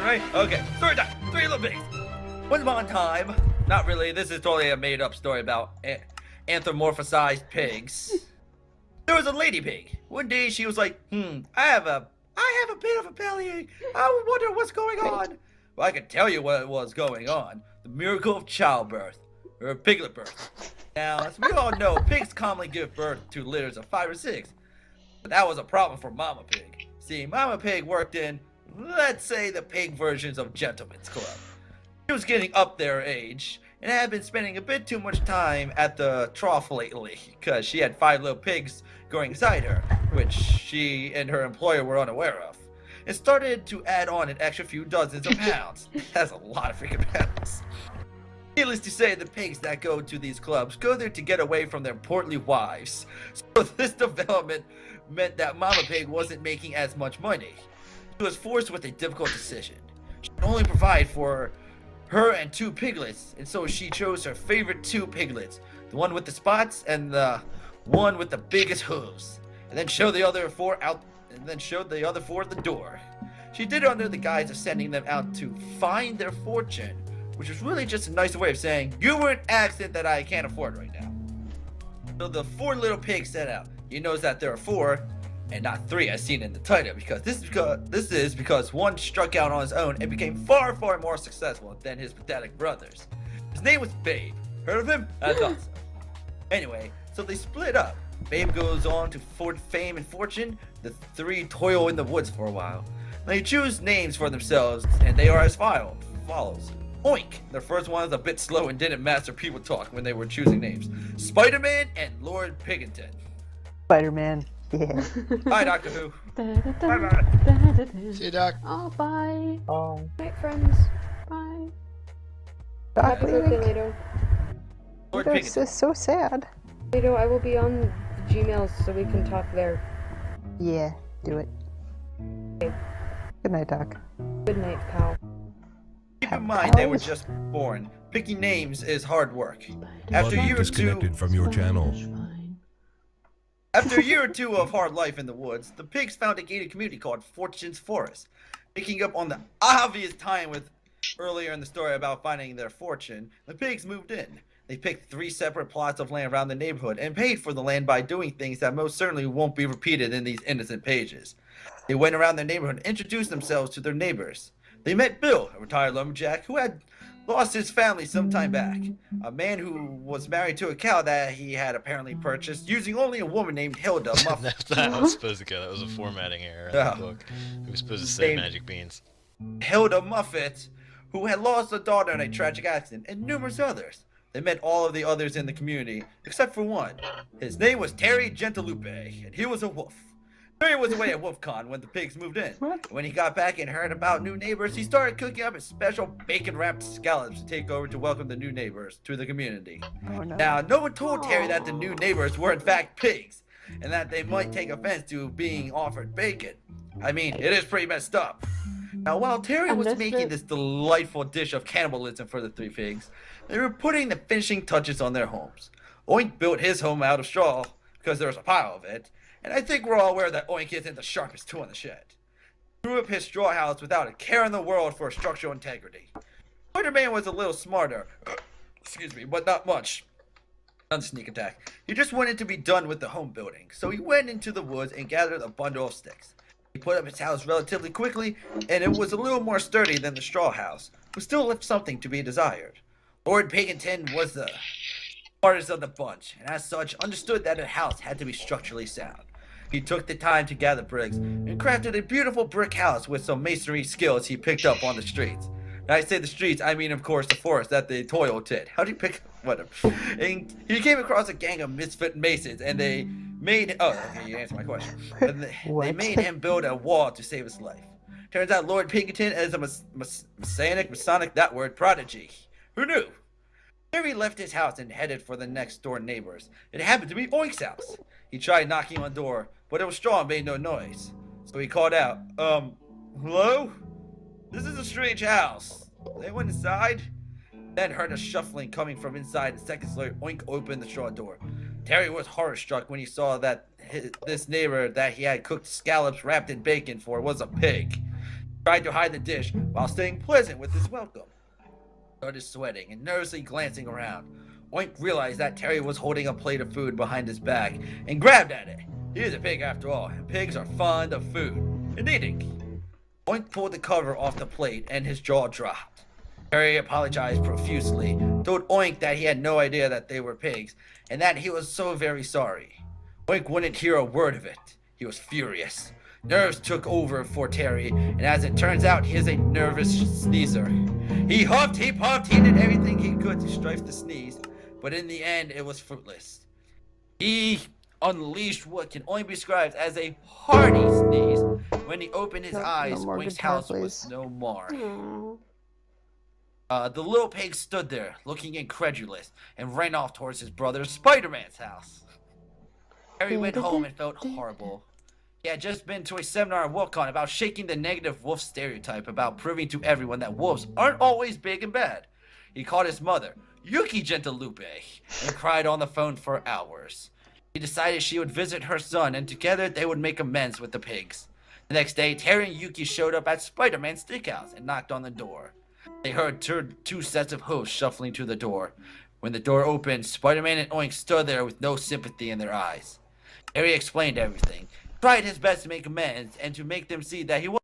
right? Okay, story time. Three little pigs. Once upon a time, not really, this is totally a made up story about anthropomorphized pigs. There was a lady pig. One day she was like, I have a bit of a bellyache. I wonder what's going on. Well, I can tell you what was going on. The miracle of childbirth, or piglet birth. Now, as we all know, pigs commonly give birth to litters of 5 or 6. But that was a problem for Mama Pig. See, Mama Pig worked in, let's say, the pig versions of Gentlemen's Club. She was getting up their age, and had been spending a bit too much time at the trough lately, because she had 5 little pigs growing inside her, which she and her employer were unaware of. It started to add on an extra few dozens of pounds. That's a lot of freaking pounds. Needless to say, the pigs that go to these clubs go there to get away from their portly wives. So this development meant that Mama Pig wasn't making as much money. She was forced with a difficult decision. She could only provide for her and 2 piglets, and so she chose her favorite 2 piglets, the one with the spots and the one with the biggest hooves, and then showed the other 4 out, and then showed the other 4 at the door. She did it under the guise of sending them out to find their fortune, which was really just a nice way of saying, you were an accident that I can't afford right now. So the 4 little pigs set out. You notice that there are 4 and not 3 as seen in the title, because this is because one struck out on his own and became far more successful than his pathetic brothers. His name was Babe. Heard of him? I thought so. Anyway, so they split up. Babe goes on to fame and fortune. The 3 toil in the woods for a while. They choose names for themselves, and they are as follows. Oink! Their first one is a bit slow and didn't master people talk when they were choosing names. Spider-Man and Lord Pigington. Spider-Man. Yeah. Bye, Doctor Who. Bye-bye. See you, Doc. Oh, bye. Oh. Night, friends. Bye. Happy birthday, Lado. Lord This Pigington. is so sad. Lado, I will be on Gmail so we can talk there. Yeah, do it. Okay. Good night, Doc. Good night, pal. Keep in mind they were just born. Picking names is hard work. After a year or two, from your channel. After a year or 2 of hard life in the woods, the pigs found a gated community called Fortune's Forest. Picking up on the obvious time with earlier in the story about finding their fortune, the pigs moved in. They picked 3 separate plots of land around the neighborhood and paid for the land by doing things that most certainly won't be repeated in these innocent pages. They went around their neighborhood and introduced themselves to their neighbors. They met Bill, a retired lumberjack who had lost his family some time back. A man who was married to a cow that he had apparently purchased using only a woman named Hilda Muff. That's not how it was supposed to go. That was a formatting error in the book. It was supposed to say magic beans. Hilda Muffet, who had lost a daughter in a tragic accident, and numerous others. They met all of the others in the community, except for one. His name was Terry Gentilupe, and he was a wolf. Terry was away at WolfCon when the pigs moved in. When he got back and heard about new neighbors, he started cooking up his special bacon-wrapped scallops to take over to welcome the new neighbors to the community. Oh, no. Now, no one told Terry that the new neighbors were in fact pigs, and that they might take offense to being offered bacon. I mean, it is pretty messed up. Now, while Terry was making this delightful dish of cannibalism for the 3 pigs, they were putting the finishing touches on their homes. Oink built his home out of straw, because there was a pile of it, and I think we're all aware that Oink isn't the sharpest tool in the shed. He grew up his straw house without a care in the world for structural integrity. Spider-Man was a little smarter, excuse me, but not much. On the sneak attack. He just wanted to be done with the home building, so he went into the woods and gathered a bundle of sticks. He put up his house relatively quickly, and it was a little more sturdy than the straw house, but still left something to be desired. Lord Pigington was the smartest of the bunch, and as such understood that a house had to be structurally sound. He took the time to gather bricks and crafted a beautiful brick house with some masonry skills he picked up on the streets. And I say the streets, I mean of course the forest that they toiled in. How do you pick whatever? And he came across a gang of misfit masons, and they made okay, you answered my question. And they made him build a wall to save his life. Turns out Lord Pigington is a Masonic that word prodigy. Who knew? Terry left his house and headed for the next door neighbors. It happened to be Oink's house. He tried knocking on the door, but it was straw and made no noise. So he called out, hello? This is a strange house. Anyone inside? Then heard a shuffling coming from inside, and seconds later, Oink opened the straw door. Terry was horror-struck when he saw that this neighbor that he had cooked scallops wrapped in bacon for was a pig. tried to hide the dish while staying pleasant with his welcome. Started sweating and nervously glancing around. Oink realized that Terry was holding a plate of food behind his back and grabbed at it. He is a pig after all, and pigs are fond of food and eating. Oink pulled the cover off the plate and his jaw dropped. Terry apologized profusely, told Oink that he had no idea that they were pigs and that he was so very sorry. Oink wouldn't hear a word of it. He was furious. Nerves took over for Terry, and as it turns out, he is a nervous sneezer. He huffed, he puffed, he did everything he could to strife the sneeze, but in the end, it was fruitless. He unleashed what can only be described as a hearty sneeze. When he opened his eyes, more Oink's guitar, house was please. no more. Aw. The little pig stood there, looking incredulous, and ran off towards his brother Spider-Man's house. Harry went home and felt horrible. He had just been to a seminar at WolfCon about shaking the negative wolf stereotype about proving to everyone that wolves aren't always big and bad. He called his mother, Yuki Gentalupe, and cried on the phone for hours. He decided she would visit her son, and together they would make amends with the pigs. The next day, Terry and Yuki showed up at Spider-Man's steakhouse and knocked on the door. They heard two sets of hooves shuffling to the door. When the door opened, Spider-Man and Oink stood there with no sympathy in their eyes. Harry explained everything, tried his best to make amends and to make them see that he was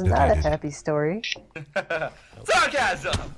Not a happy story. Sarcasm!